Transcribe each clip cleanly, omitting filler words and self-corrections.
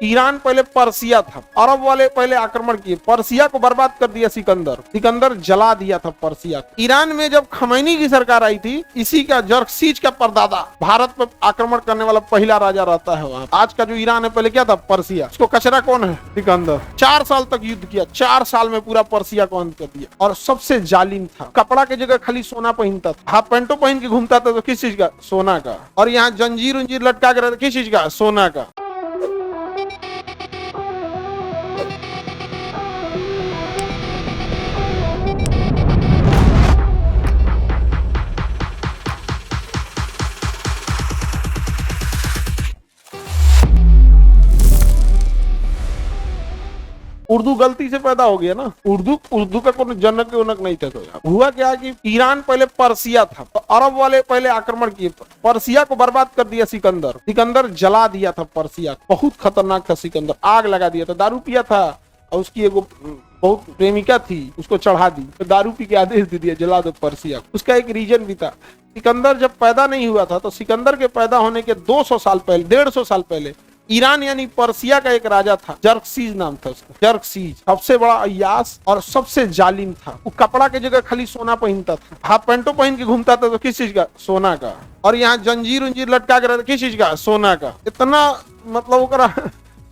Iran पहले Persia था, अरब वाले पहले आक्रमण किए, पर्सिया को बर्बाद कर दिया सिकंदर, सिकंदर जला दिया था पर्सिया। ईरान में जब खमैनी की सरकार आई थी, इसी का जर्कसीज का परदादा भारत पर आक्रमण करने वाला पहला राजा रहता है वहाँ। आज का जो ईरान है पहले क्या था, पर्सिया। उसको कचरा कौन है, सिकंदर। 4 साल तक युद्ध किया, 4 साल में पूरा पर्सिया को अंत कर दिया। और सबसे जालिम था, कपड़ा की जगह खाली सोना पहनता था, हाफ पैंटो पहन के घूमता था, तो किस चीज का, सोना का। और यहाँ जंजीर उंजीर लटका के रहता, किस चीज का, सोना का। उर्दू गलती से पैदा हो गया ना, उर्दू का कोई जनक उनक नहीं था। तो हुआ क्या कि ईरान पहले पर्सिया था, तो अरब वाले पहले आक्रमण किए, पर्सिया को बर्बाद कर दिया सिकंदर, सिकंदर जला दिया था पर्सिया। बहुत खतरनाक था सिकंदर, आग लगा दिया था। दारू पिया था और उसकी एगो बहुत प्रेमिका थी, उसको चढ़ा दी, तो दारू पी के आदेश दे दिया जला दो पर्सिया। उसका एक रीजन भी था, सिकंदर जब पैदा नहीं हुआ था तो सिकंदर के पैदा होने के 200 साल पहले, 150 साल पहले ईरान यानी पर्सिया का एक राजा था, जर्कसीज नाम था उसका। जर्कसीज सबसे बड़ा अय्यास और सबसे जालिम था। वो कपड़ा की जगह खाली सोना पहनता था, हाफ पैंटो पहन के घूमता था, तो किस चीज का, सोना का। और यहाँ जंजीर उंजीर लटका के रहता, किस चीज का, सोना का। इतना मतलब वो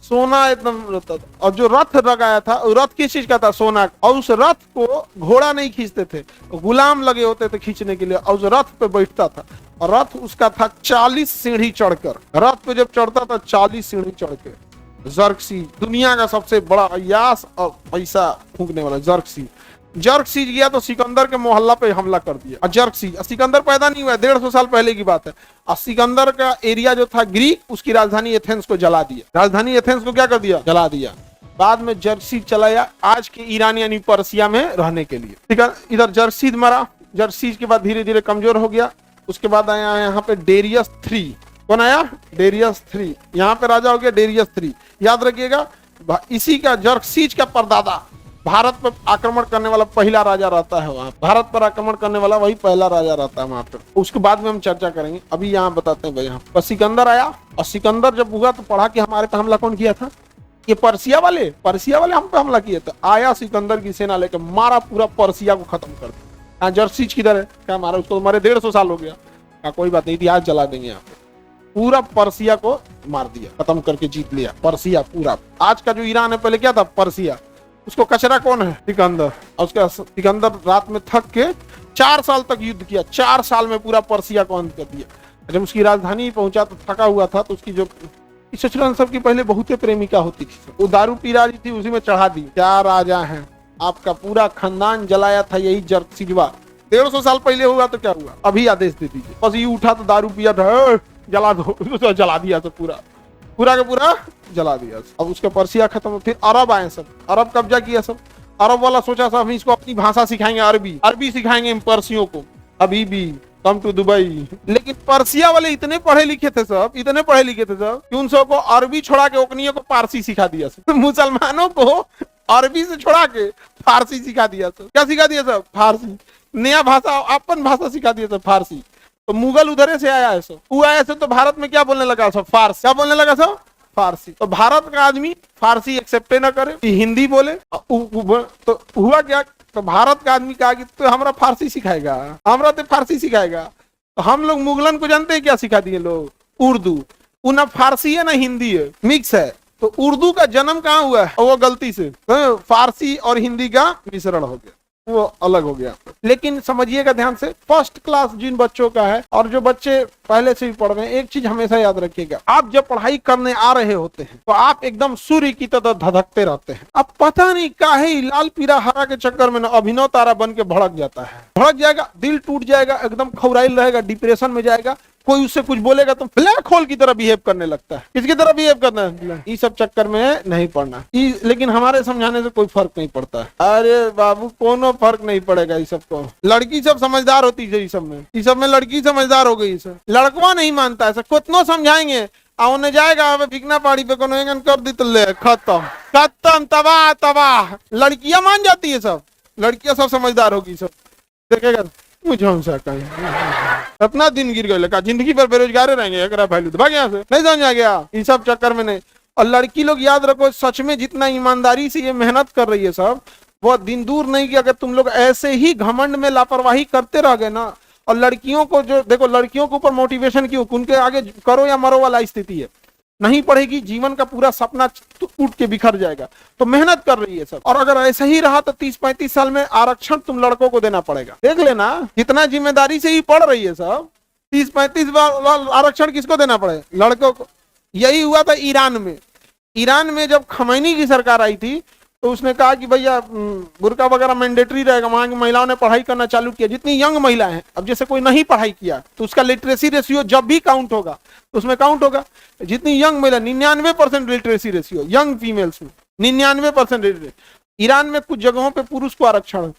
सोना एकदम रहता था। और जो रथ लगाया था, रथ किस चीज का था, सोना। और उस रथ को घोड़ा नहीं खींचते थे, गुलाम लगे होते थे खींचने के लिए, और उस रथ पे बैठता था। और रथ उसका था 40 सीढ़ी चढ़कर, रथ पे जब चढ़ता था 40 सीढ़ी चढ़ के। जर्कसीज दुनिया का सबसे बड़ा अय्यास और पैसा फूंकने वाला जर्कसीज। जर्कसीज गया तो सिकंदर के मोहल्ला पे हमला कर दिया। और जर्कसीज, सिकंदर पैदा नहीं हुआ, 150 साल पहले की बात है। और सिकंदर का एरिया जो था ग्रीक, उसकी राजधानी एथेंस को जला दिया। राजधानी एथेंस को क्या कर दिया, जला दिया। बाद में जर्कसीज चलाया आज के ईरान यानी पर्सिया में रहने के लिए। ठीक है, इधर जर्कसीज मरा, जर्कसीज के बाद धीरे धीरे कमजोर हो गया। उसके बाद आया यहाँ पे डेरियस 3। कौन आया, डेरियस 3। यहाँ पे राजा हो गया डेरियस 3। याद रखिएगा, इसी का जर्कसीज का परदादा भारत पर आक्रमण करने वाला पहला राजा रहता है वहाँ। भारत पर आक्रमण करने वाला वही पहला राजा रहता है वहाँ पे। उसके बाद में हम चर्चा करेंगे, अभी यहाँ बताते हैं भाई। यहाँ पर सिकंदर आया, और सिकंदर जब हुआ तो पढ़ा कि हमारे पे हमला कौन किया था, ये पर्सिया वाले हम पे हमला किए थे। आया सिकंदर की सेना लेकर, मारा, पूरा पर्सिया को खत्म कर दिया। हाँ, जर्कसीज किधर है, क्या मारा उसको, हमारे 150 साल हो गया। हाँ, कोई बात नहीं, इतिहास जला देंगे यहाँ पे। पूरा पर्सिया को मार दिया, खत्म करके जीत लिया पर्सिया पूरा। आज का जो ईरान है पहले क्या था, पर्सिया। उसको कचरा कौन है, सिकंदर। और उसका सिकंदर रात में थक के 4 साल तक युद्ध किया, 4 साल में पूरा पर्सिया को अंत कर दिया। जब उसकी राजधानी पहुंचा तो थका हुआ था, तो उसकी जो सचुरन सब की पहले बहुत प्रेमिका होती थी, वो दारू पी रही थी, उसी में चढ़ा दी। क्या राजा है, आपका पूरा खानदान जलाया था यही जर्कसीजवा। 150 साल पहले हुआ तो क्या हुआ, अभी आदेश दे दीजिए। बस ये उठा तो दारू पिया था, जला दो, तो जला दिया तो पूरा का पूरा जला दिया। अब उसका पर्सिया खत्म। फिर अरब आए, सब अरब कब्जा किया। सब अरब वाला सोचा सब हम इसको अपनी भाषा सिखाएंगे, अरबी सिखाएंगे हम पर्सियों को, अभी भी कम टू दुबई। लेकिन पर्सिया वाले इतने पढ़े लिखे थे सब, कि उन सबको अरबी छोड़ा के ओकनियों को पारसी सिखा दिया सब। मुसलमानों को अरबी से छोड़ा के फारसी सिखा दिया सब। क्या सिखा दिया सब, फारसी। नया भाषा, अपन भाषा सिखा दिया सब, फारसी। तो मुगल उधर से आया है सब, वो आया सब, तो भारत में क्या बोलने लगा सब, फारसी। क्या बोलने लगा सब, फारसी। तो भारत का आदमी फारसी एक्सेप्ट ना करे, हिंदी बोले। तो हुआ क्या, तो भारत का आदमी कहा कि तो हमरा फारसी सिखाएगा, हमरा तो फारसी सिखाएगा। तो हम लोग मुगलन को जानते हैं क्या सिखा दिए लोग, उर्दू। वो ना फारसी है ना हिंदी है, मिक्स है। तो उर्दू का जन्म कहाँ हुआ है, वो गलती से तो फारसी और हिंदी का मिश्रण हो गया, वो अलग हो गया। लेकिन समझिएगा ध्यान से, फर्स्ट क्लास जिन बच्चों का है और जो बच्चे पहले से भी पढ़ रहे हैं, एक चीज हमेशा याद रखिएगा, आप जब पढ़ाई करने आ रहे होते हैं तो आप एकदम सूर्य की तरह धधकते रहते हैं। अब पता नहीं काहे लाल पीला हरा के चक्कर में ना अभिनव तारा बन के भड़क जाता है, भड़क जाएगा, दिल टूट जाएगा, एकदम खौराइल रहेगा, डिप्रेशन में जाएगा। कोई उससे कुछ बोलेगा तो ब्लैक होल की तरह बिहेव करने लगता है। किसकी तरह बिहेव करना है, इस सब चक्कर में नहीं पड़ना। लेकिन हमारे समझाने से कोई फर्क नहीं पड़ता है। अरे बाबू, कोनो फर्क नहीं पड़ेगा इस सब को। लड़की सब समझदार होती है, इस सब में लड़की समझदार हो गई। सब लड़कवा नहीं मानता है, कितनो समझाएंगे आने जाएगा, बिकना पहाड़ी पे कोनो कर दी तो ले खत्म, तबाह। लड़कियां मान जाती है, सब लड़कियां सब समझदार होगी। सब देखेगा मुझे हमसे कहीं अपना दिन गिर गया, जिंदगी भर बेरोजगार रहेंगे, भाई भाग यहाँ से, नहीं समझ आ गया। इस सब चक्कर में नहीं, और लड़की लोग याद रखो, सच में जितना ईमानदारी से ये मेहनत कर रही है सब, वो दिन दूर नहीं कि अगर तुम लोग ऐसे ही घमंड में लापरवाही करते रह गए ना, और लड़कियों को जो देखो, लड़कियों के ऊपर मोटिवेशन क्यों, उनके आगे करो या मरो वाला स्थिति है, नहीं पढ़ेगी जीवन का पूरा सपना टूट के बिखर जाएगा। तो मेहनत कर रही है सब, और अगर ऐसा ही रहा तो 30-35 साल में आरक्षण तुम लड़कों को देना पड़ेगा। देख लेना जितना जिम्मेदारी से ही पढ़ रही है सब, 30-35 बार आरक्षण किसको देना पड़े, लड़कों को। यही हुआ था ईरान में। ईरान में जब खमैनी की सरकार आई थी तो उसने कहा कि भैया बुर्का वगैरह मैंडेटरी रहेगा, वहां की महिलाओं ने पढ़ाई करना चालू किया, जितनी यंग महिलाएं हैं। अब जैसे कोई नहीं पढ़ाई किया तो उसका लिटरेसी रेशियो जब भी काउंट होगा तो उसमें काउंट होगा जितनी यंग महिला, 99% लिटरेसी रेशियो यंग फीमेल्स में, 99%। ईरान में कुछ जगहों पे पुरुष को आरक्षण